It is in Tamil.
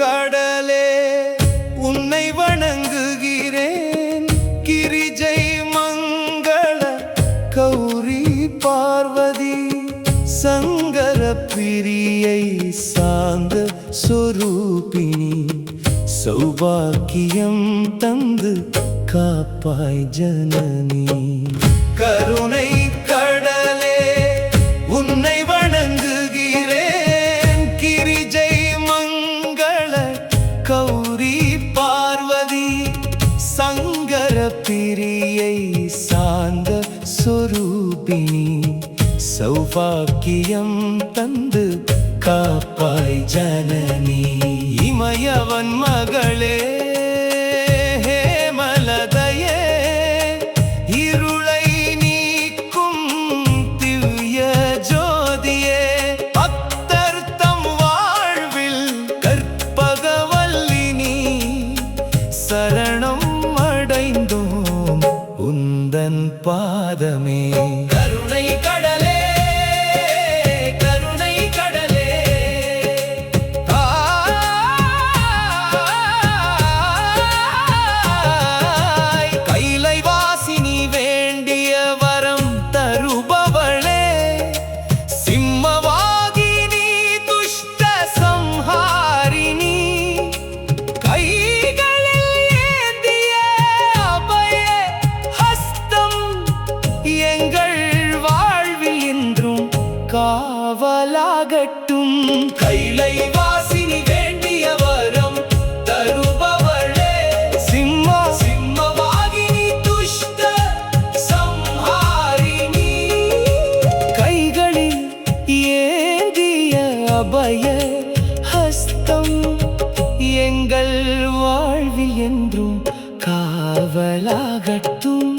கடலே உன்னை வணங்குகிறேன். கிரிஜை மங்கள கௌரி பார்வதி சங்கர பிரியை சாந்த சொரூபிணி சௌபாக்கியம் தந்து காப்பாய் ஜனனி. கருணை கடலே உன்னை வணங்குகிறேன். கிரிஜை மங்கள கௌரி பார்வதி சங்கர பிரியை சாந்த சொரூபிணி சௌபாக்கியம் தந்து காப்பாய் ஜனனி. இமயவன் மகளே மலதையே இருளை நீக்கும் திவ்ய ஜோதியே பக்தர்த்தம் வாழ்வில் கற்பகவல்லினி சரணம் அடைந்தோம் உந்தன் பாதமே. கருணை கடலே கருணை கடலே கைலை வாசினி வேண்டிய வரம் தருபவளே சிம்மவாகினி துஷ்ட சம்ஹாரிணி கைகளில் ஏந்திய அபய ஹஸ்தம் எங்கள் வாழ்வில் என்றும் காவலாகட்டும். கைலை வாசினி வேண்டிய வரம் தருபவளே சிம்மவாகினி துஷ்ட சம்ஹாரிணி கைகளில் ஏந்திய அபய ஹஸ்தம் எங்கள் வாழ்வில் என்றும் காவலாகட்டும்.